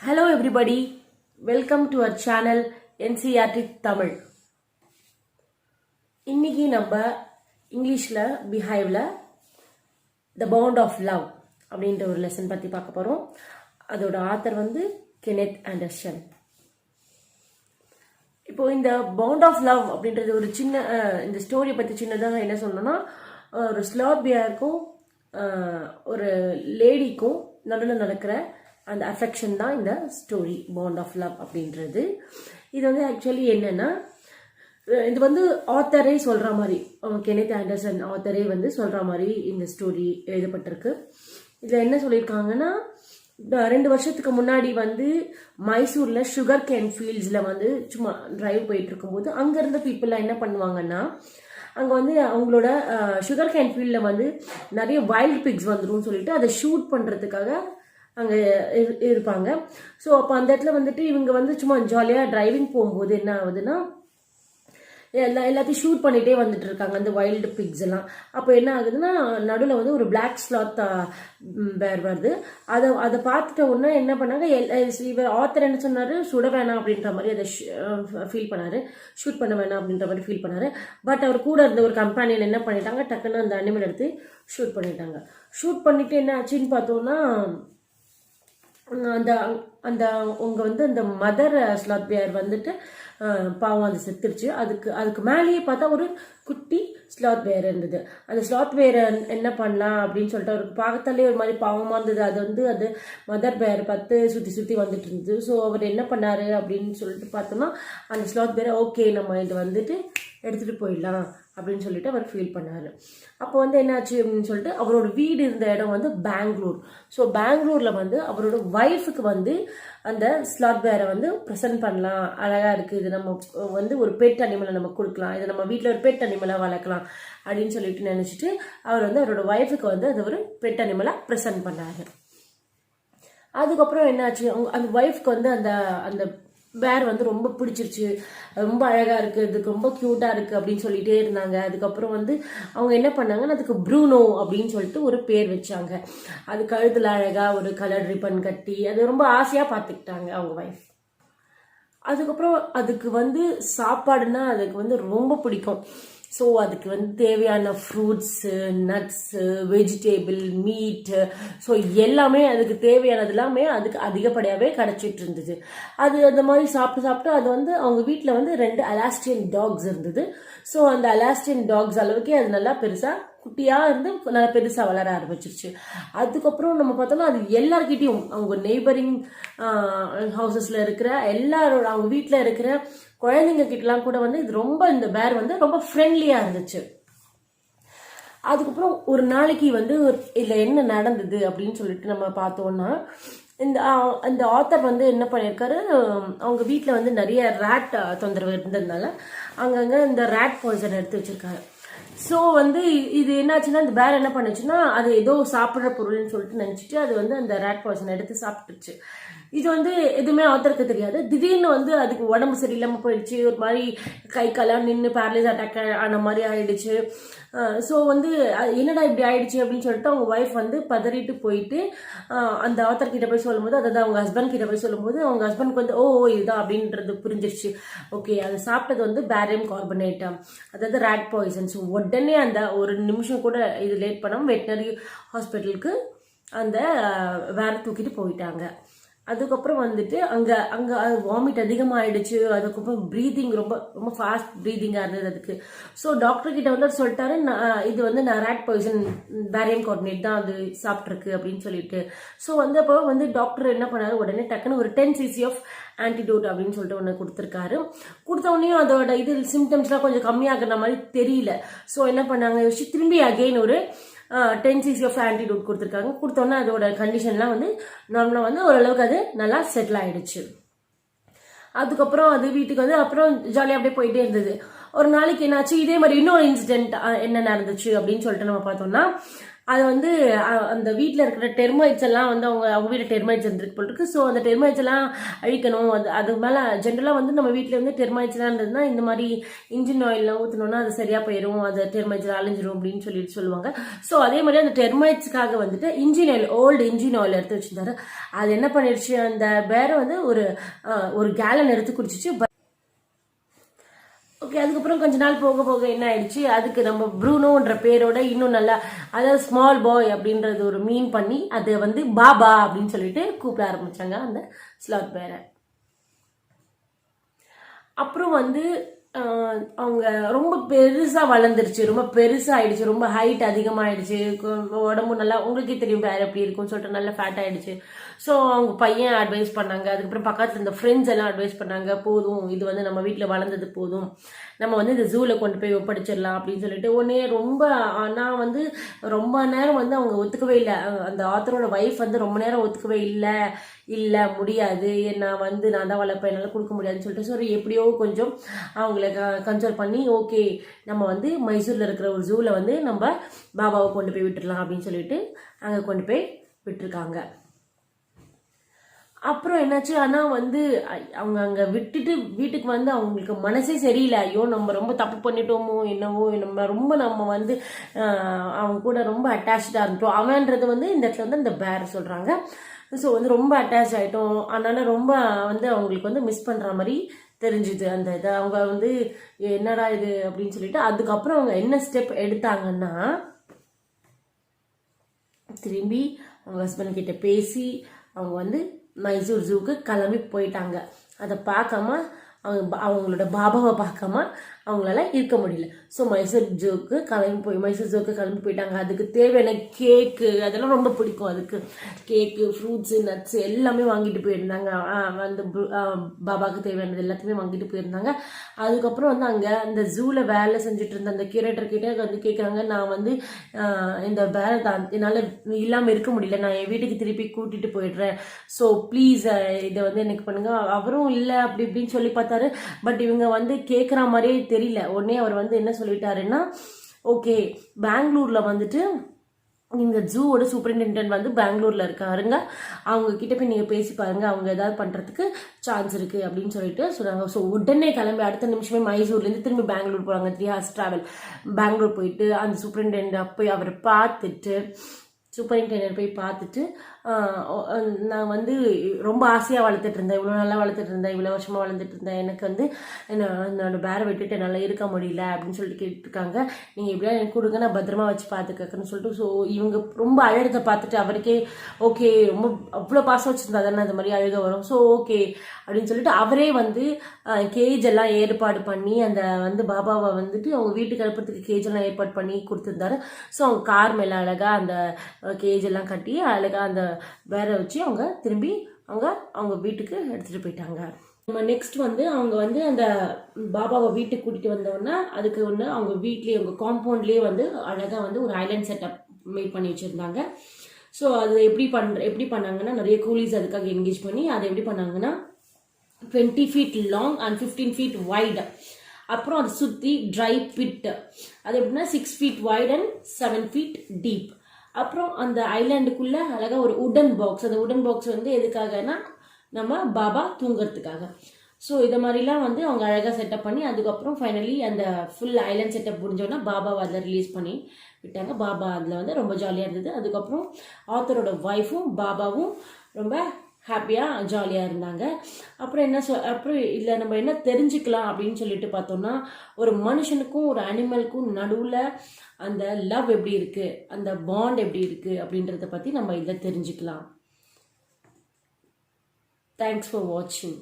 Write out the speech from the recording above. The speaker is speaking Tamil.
Hello everybody, welcome to our channel NCERT Tamil. இன்னைக்கு நம்ம இங்கிலீஷ்ல Beehiveல The Bond of Love அப்படின்ற ஒரு லெசன் பத்தி பார்க்க போறோம். அதோட ஆத்தர் கெனெத் ஆண்டர்சன். இப்போ இந்த பாண்ட் ஆஃப் லவ் அப்படின்றது ஒரு சின்ன இந்த ஸ்டோரியை பத்தி சின்னதாக என்ன சொல்லணும்னா, ஒரு ஸ்லாத் பியருக்கும் ஒரு லேடிக்கும் நடுவில் நடக்கிற அந்த அஃபெக்ஷன் தான் இந்த ஸ்டோரி பாண்ட் ஆஃப் லவ் அப்படின்றது. இது ஆக்சுவலி என்னன்னா, இது ஆத்தரே சொல்ற மாதிரி, கெனெத் ஆண்டர்சன் ஆத்தரே சொல்ற மாதிரி இந்த ஸ்டோரி எழுதப்பட்டிருக்கு. இதுல என்ன சொல்லியிருக்காங்கன்னா, 2 வருஷத்துக்கு முன்னாடி மைசூர்ல சுகர் கேன் ஃபீல்ட்ஸ்ல சும்மா டிரைவ் போயிட்டு இருக்கும்போது அங்க இருந்த பீப்புள் என்ன பண்ணுவாங்கன்னா, அங்க அவங்களோட சுகர் கேன் ஃபீல்ட்ல நிறைய வைல்ட் பிக்ஸ் வந்துடும் சொல்லிட்டு அதை ஷூட் பண்றதுக்காக அங்க இருப்பாங்க. ஸோ அப்போ அந்த இடத்துல இவங்க சும்மா ஜாலியா டிரைவிங் போகும்போது என்ன ஆகுதுன்னா, எல்லாத்தையும் ஷூட் பண்ணிட்டே வந்துட்டு இருக்காங்க அந்த வைல்டு பிக்ஸ் எல்லாம். அப்போ என்ன ஆகுதுன்னா, நடுவில் ஒரு பிளாக் ஸ்லாத் பேர் வருது. அதை பார்த்துட்ட உடனே என்ன பண்ணாங்க, இவர் ஆத்தர் என்ன சொன்னாரு, சுட வேணாம் அப்படின்ற மாதிரி அதை ஃபீல் பண்ணாரு, ஷூட் பண்ண வேணாம் அப்படின்ற மாதிரி ஃபீல் பண்ணாரு. பட் அவர் கூட இருந்த ஒரு கம்பெனியன் என்ன பண்ணிட்டாங்க, டக்குன்னு அந்த அனிமல் எடுத்து ஷூட் பண்ணிட்டாங்க. ஷூட் பண்ணிட்டு என்ன ஆச்சுன்னு பார்த்தோம்னா, அந்த அந்த உங்க அந்த மதர் ஸ்லாத் பேர் பாவம் அது செத்துருச்சு. அதுக்கு மேலேயே பார்த்தா ஒரு குட்டி ஸ்லாத் பேர் இருந்தது. அந்த ஸ்லாத் பேரை என்ன பண்ணலாம் அப்படின்னு சொல்லிட்டு அவருக்கு பார்க்கத்தாலே ஒரு மாதிரி பாவமா இருந்தது. அது மதர் பேர் பார்த்து சுத்தி வந்துட்டு இருந்தது. ஸோ அவர் என்ன பண்ணாரு அப்படின்னு சொல்லிட்டு பார்த்தோம்னா, அந்த ஸ்லாத் பேரை ஓகே நம்ம இது எடுத்துட்டு போயிடலாம் அப்படின்னு சொல்லிட்டு அவர் ஃபீல் பண்ணாரு. அப்போ என்னாச்சு அப்படின்னு சொல்லிட்டு, அவரோட வீடு இருந்த இடம் பெங்களூர். ஸோ பெங்களூர்ல அவரோட ஒய்ஃபுக்கு அந்த ஸ்லாத் பேரை ப்ரெசென்ட் பண்ணலாம், அழகா இருக்கு, இது நம்ம ஒரு பெட் அனிமலை நம்ம கொடுக்கலாம், இது நம்ம வீட்டில் ஒரு பெட் அனிமலா வளர்க்கலாம் அப்படின்னு சொல்லிட்டு நினைச்சிட்டு அவர் அவரோட ஒய்ஃபுக்கு அது ஒரு பெட் அனிமலா ப்ரெசென்ட் பண்ணாரு. அதுக்கப்புறம் என்னாச்சு, அந்த ஒய்ஃப்க்கு அந்த அந்த பேர் ரொம்ப பிடிச்சிருச்சு, ரொம்ப அழகா இருக்கு, இதுக்கு ரொம்ப கியூட்டா இருக்கு அப்படின்னு சொல்லிட்டே இருந்தாங்க. அதுக்கப்புறம் அவங்க என்ன பண்ணாங்கன்னா, அதுக்கு ப்ரூனோ அப்படின்னு சொல்லிட்டு ஒரு பேர் வச்சாங்க. அது கழுத்துல அழகா ஒரு கலர் ரிப்பன் கட்டி அது ரொம்ப ஆசையா பார்த்துக்கிட்டாங்க அவங்க வைஃப். அதுக்கப்புறம் அதுக்கு சாப்பாடுனா அதுக்கு ரொம்ப பிடிக்கும். ஸோ அதுக்கு தேவையான ஃப்ரூட்ஸு, நட்ஸு, வெஜிடேபிள், மீட்டு, ஸோ எல்லாமே அதுக்கு தேவையானது எல்லாமே அதுக்கு அதிகப்படியாகவே கிடைச்சிட்டு இருந்தது. அது அந்த மாதிரி சாப்பிட்டு அது அவங்க வீட்டில் 2 அலாஸ்டியன் டாக்ஸ் இருந்தது. ஸோ அந்த அலாஸ்டியன் டாக்ஸ் அளவுக்கே அது நல்லா பெருசாக குட்டியாக இருந்து நல்லா பெருசாக வளர ஆரம்பிச்சிருச்சு. அதுக்கப்புறம் நம்ம பார்த்தோம்னா, அது எல்லார்கிட்டையும் அவங்க நெய்பரிங் ஹவுசஸில் இருக்கிற எல்லாரோட அவங்க வீட்டில் இருக்கிற குழந்தைங்க கிட்டலாம் கூட இது ரொம்ப இந்த பேர் ரொம்ப ஃப்ரெண்ட்லியா இருந்துச்சு. அதுக்கப்புறம் ஒரு நாளைக்கு இதுல என்ன நடந்தது அப்படின்னு சொல்லிட்டு நம்ம பார்த்தோம்னா, இந்த ஆத்தர் என்ன பண்ணியிருக்காரு, அவங்க வீட்டில் நிறைய ரேட் தொந்தரவு இருந்ததுனால அங்கங்க இந்த ரேட் பாய்சன் எடுத்து வச்சிருக்காரு. ஸோ இது என்னாச்சுன்னா, இந்த பேர் என்ன பண்ணுச்சுன்னா, அது ஏதோ சாப்பிட்ற பொருள்னு சொல்லிட்டு நினைச்சிட்டு அது அந்த ரேட் பாய்சன் எடுத்து சாப்பிட்டுச்சு. இது எதுவுமே ஆத்தருக்கு தெரியாது. திடீர்னு அதுக்கு உடம்பு சரியில்லாம போயிடுச்சு, ஒரு மாதிரி கை காலாம் நின்று பேரலைஸ் அட்டாக் ஆன மாதிரி ஆயிடுச்சு. ஸோ என்னடா இப்படி ஆயிடுச்சு அப்படின்னு சொல்லிட்டு அவங்க ஒய்ஃப் பதறிட்டு போயிட்டு அந்த ஆத்தர் கிட்ட போய் சொல்லும்போது, அதாவது அவங்க ஹஸ்பண்ட் கிட்ட போய் சொல்லும்போது, அவங்க ஹஸ்பண்ட்க்கு ஓ இதுதான் அப்படின்றது புரிஞ்சிருச்சு. ஓகே, அது சாப்பிட்டது பேரியம் கார்பனேட், அதாவது ரேட் பாய்சன். ஸோ உடனே அந்த ஒரு நிமிஷம் கூட இது லேட் பண்ணாம வெட்டினரி ஹாஸ்பிட்டலுக்கு அந்த வேற தூக்கிட்டு போயிட்டாங்க. அதுக்கப்புறம் அங்க அங்க வாமிட் அதிகமாயிடுச்சு. அதுக்கப்புறம் ப்ரீதிங் ரொம்ப ரொம்ப ஃபாஸ்ட் ப்ரீதிங்கா இருந்தது அதுக்கு. ஸோ டாக்டர் கிட்ட சொல்லிட்டாரு, இது நான் ரேட் பாய்சன் பேரியம் கார்பனேட் தான் அது சாப்பிட்ருக்கு அப்படின்னு சொல்லிட்டு. ஸோ அப்போ டாக்டர் என்ன பண்ணாரு, உடனே டக்குன்னு ஒரு 10 cc ஆஃப் ஆன்டிடோட் அப்படின்னு சொல்லிட்டு ஒன்று கொடுத்துருக்காரு. கொடுத்த உடனே அதோட இது சிம்டம்ஸ்லாம் கொஞ்சம் கம்மியாகிற மாதிரி தெரியல. ஸோ என்ன பண்ணாங்க, திரும்பி அகெயின் ஒரு 10 cc ஆஃப் ஆன்டிடோட் கொடுத்துருக்காங்க. கொடுத்தோன்னா அதோட கண்டிஷன்லாம் நார்மலாக ஓரளவுக்கு அது நல்லா செட்டில் ஆயிடுச்சு. அதுக்கப்புறம் அது வீட்டுக்கு அப்புறம் ஜாலியாக அப்படியே போயிட்டே இருந்தது. ஒரு நாளைக்கு என்னாச்சு, இதே மாதிரி இன்னொரு இன்சிடென்ட் என்ன நடந்துச்சு அப்படின்னு சொல்லிட்டு நம்ம பார்த்தோம்னா, அது வந்து அந்த வீட்டில் இருக்கிற டெர்மைட்ஸ் எல்லாம் வந்து அவங்க வீட்டில் டெர்மைட்ஸ் இருந்திருக்கு போல் இருக்கு. ஸோ அந்த டெர்மைட்ஸ் எல்லாம் அழிக்கணும். அது மேலே ஜென்ரலாக வந்து நம்ம வீட்டில் வந்து டெர்மைட்ஸ்லாம் இருந்ததுன்னா இந்த மாதிரி இன்ஜின் ஆயில்லாம் ஊற்றணும்னா அது சரியாக போயிடும், அது டெர்மைட்ஸ் அழிஞ்சிரும் அப்படின்னு சொல்லுவாங்க. ஸோ அதே மாதிரி அந்த டெர்மைட்ஸ்க்காக வந்துட்டு engine oil, old engine oil எடுத்து வச்சிருந்தாரு. அது என்ன பண்ணிடுச்சு, அந்த பேரை வந்து ஒரு கேலன் எடுத்து குடிச்சிச்சு. ஓகே, அதுக்கப்புறம் கொஞ்ச நாள் போக போக என்ன ஆயிடுச்சு, அதுக்கு நம்ம ப்ரூனோன்ற பேரோட இன்னும் நல்லா, அதாவது ஸ்மால் பாய் அப்படின்றது ஒரு மீன் பண்ணி அது வந்து பாபா அப்படின்னு சொல்லிட்டு கூப்பிட ஆரம்பிச்சாங்க அந்த ஸ்லாத் பேரை. அப்புறம் வந்து அவங்க ரொம்ப பெருசாக வளர்ந்துருச்சு, ரொம்ப பெருசாகிடுச்சு, ரொம்ப ஹைட் அதிகமாகிடுச்சு, உடம்பு நல்லா உங்களுக்கே தெரியும் பேர் எப்படி இருக்கும்னு சொல்லிட்டு நல்லா ஃபேட் ஆகிடுச்சு. ஸோ அவங்க பையன் அட்வைஸ் பண்ணாங்க, அதுக்கப்புறம் பக்கத்தில் இந்த ஃப்ரெண்ட்ஸ் எல்லாம் அட்வைஸ் பண்ணாங்க, போதும் இது வந்து நம்ம வீட்டில் வளர்ந்தது போதும், நம்ம வந்து இந்த ஜூவில் கொண்டு போய் ஒப்படைச்சிடலாம் அப்படின்னு சொல்லிட்டு உடனே ரொம்ப, நான் வந்து ரொம்ப நேரம் வந்து அவங்க ஒத்துக்கவே இல்லை. அந்த ஆத்தரோட ஒய்ஃப் வந்து ரொம்ப நேரம் ஒத்துக்கவே இல்லை முடியாது, நான் தான் வளர்ப்பேன், என்னால் கொடுக்க முடியாதுன்னு சொல்லிட்டு, ஸோ எப்படியோ கொஞ்சம் அவங்கள கன்சல்ட் பண்ணி ஓகே நம்ம வந்து மைசூரில் இருக்கிற ஒரு ஜூவில் வந்து நம்ம பாபாவை கொண்டு போய் விட்டுடலாம் அப்படின்னு சொல்லிட்டு அங்கே கொண்டு போய் விட்டுருக்காங்க. அப்புறம் என்னாச்சு, ஆனால் வந்து அவங்க அங்கே விட்டுட்டு வீட்டுக்கு வந்து அவங்களுக்கு மனசே சரியில்லை. ஐயோ நம்ம ரொம்ப தப்பு பண்ணிட்டோமோ என்னவோ, நம்ம வந்து அவங்க கூட ரொம்ப அட்டாச்சாக இருந்துட்டோம். அவன்றது வந்து இந்த இடத்துல வந்து இந்த பேர் சொல்கிறாங்க. ஸோ வந்து ரொம்ப அட்டாச் ஆகிட்டோம், அதனால ரொம்ப வந்து அவங்களுக்கு வந்து மிஸ் பண்ணுற மாதிரி தெரிஞ்சுது அந்த இதை. அவங்க வந்து என்னடா இது அப்படின்னு சொல்லிட்டு அதுக்கப்புறம் அவங்க என்ன ஸ்டெப் எடுத்தாங்கன்னா, திரும்பி அவங்க ஹஸ்பண்ட் கிட்ட பேசி அவங்க வந்து மைசூர் ஜூக்கு கிளம்பி போயிட்டாங்க. அதை பார்க்காம அவங்களோட பாபாவை பார்க்காம அவங்களால இருக்க முடியல. ஸோ மைசூர் ஜூக்கு கிளம்பி போயிட்டாங்க. அதுக்கு தேவையான கேக்கு அதெல்லாம் ரொம்ப பிடிக்கும், அதுக்கு கேக்கு, ஃப்ரூட்ஸு, நட்ஸ் எல்லாமே வாங்கிட்டு போயிருந்தாங்க. அந்த பாபாவுக்கு தேவையானது எல்லாத்தையுமே வாங்கிட்டு போயிருந்தாங்க. அதுக்கப்புறம் வந்து அங்கே அந்த ஜூவில் வேலை செஞ்சுட்டு இருந்த அந்த கியூரேட்டர் கிட்டே வந்து கேட்குறாங்க, நான் வந்து இந்த வேலை தான் என்னால் இல்லாமல் இருக்க முடியல, நான் என் வீட்டுக்கு திருப்பி கூட்டிகிட்டு போயிடுறேன், ஸோ ப்ளீஸ் இதை வந்து எனக்கு பண்ணுங்க. அவரும் இல்லை அப்படி இப்படின்னு சொல்லி பார்த்தாரு. பட் இவங்க வந்து கேட்குற மாதிரியே தெரியல. உடனே அவர் வந்து என்ன சொல்லிட்டாருன்னா, ஓகே பெங்களூர்ல வந்துட்டு இந்த ஜூவோட சூப்பரிண்டென்டென்ட் வந்து பெங்களூர்ல இருக்காருங்க, அவங்க கிட்ட போய் நீங்க பேசி பாருங்க, அவங்க ஏதாவது பண்றதுக்கு சான்ஸ் இருக்கு அப்படின்னு சொல்லிட்டு சொன்னாங்க. ஸோ உடனே கிளம்பி அடுத்த நிமிஷமே மைசூர்லேருந்து திரும்பி பெங்களூர் போறாங்க. 3 hours travel. பெங்களூர் போயிட்டு அந்த சூப்பரிண்டென்டென்ட் போய் அவரை பார்த்துட்டு நான் வந்து ரொம்ப ஆசையாக வளர்த்துட்டு இருந்தேன், இவ்வளோ நல்லா வளர்த்துட்டு இருந்தேன், இவ்வளோ வருஷமாக வளர்ந்துட்டு இருந்தேன், எனக்கு வந்து என்னோட பேரை விட்டுட்டு என்னால் இருக்க முடியல அப்படின்னு சொல்லிட்டு கேட்டுருக்காங்க. நீங்கள் எப்படியா எனக்கு கொடுங்க, நான் பத்திரமா வச்சு பார்த்துக்கன்னு சொல்லிட்டு. ஸோ இவங்க ரொம்ப அழுகத்தை பார்த்துட்டு அவருக்கே ஓகே, ரொம்ப அவ்வளோ பாசம் வச்சுருந்தா தானே அந்த மாதிரி அழுக வரும், ஸோ ஓகே அப்படின்னு சொல்லிட்டு அவரே வந்து கேஜ் எல்லாம் ஏற்பாடு பண்ணி அந்த வந்து பாபாவை வந்துட்டு அவங்க வீட்டுக்கு அனுப்புறதுக்கு கேஜ் எல்லாம் ஏற்பாடு பண்ணி கொடுத்துருந்தாரு. ஸோ அவங்க கார் மேலே அழகாக அந்த கேஜ் எல்லாம் கட்டி அழகாக அந்த வேற வச்சு அவங்க திரும்பி அவங்க வீட்டுக்கு எடுத்துகிட்டு போயிட்டாங்க. நம்ம நெக்ஸ்ட் வந்து அவங்க வந்து அந்த பாபாவை வீட்டுக்கு கூட்டிகிட்டு வந்தோன்னா அதுக்கு ஒன்று அவங்க வீட்லேயே அவங்க காம்பவுண்ட்லேயே வந்து அழகாக வந்து ஒரு ஐலாண்ட் செட்டப் மேட் பண்ணி வச்சுருந்தாங்க. ஸோ அது எப்படி பண்ணாங்கன்னா, நிறைய கூலிஸ் அதுக்காக என்கேஜ் பண்ணி அதை எப்படி பண்ணாங்கன்னா 20 feet long and 15 feet wide. அப்புறம் அதை சுற்றி ட்ரை பிட், அது எப்படின்னா 6 feet wide and 7 feet deep. அப்புறம் அந்த ஐலாண்டுக்குள்ள அழகாக ஒரு உடன் பாக்ஸ், அந்த உடன் பாக்ஸ் வந்து எதுக்காகனா நம்ம பாபா தூங்குறதுக்காக. ஸோ இதை மாதிரிலாம் வந்து அவங்க அழகாக செட்டப் பண்ணி அதுக்கப்புறம் ஃபைனலி அந்த ஃபுல் ஐலாண்ட் செட்டப் முடிஞ்சோன்னா பாபாவை அதில் ரிலீஸ் பண்ணி விட்டாங்க. பாபா அதில் வந்து ரொம்ப ஜாலியாக இருந்தது. அதுக்கப்புறம் ஆத்தரோட ஒய்ஃபும் பாபாவும் ரொம்ப ஹாப்பியாக ஜாலியாக இருந்தாங்க. அப்புறம் அப்புறம் இதில் நம்ம என்ன தெரிஞ்சுக்கலாம் அப்படின்னு சொல்லிட்டு பார்த்தோம்னா, ஒரு மனுஷனுக்கும் ஒரு அனிமலுக்கும் நடுவில் அந்த லவ் எப்படி இருக்குது, அந்த பாண்ட் எப்படி இருக்குது அப்படின்றத பற்றி நம்ம இதில் தெரிஞ்சுக்கலாம். தேங்க்ஸ் ஃபார் வாட்சிங்.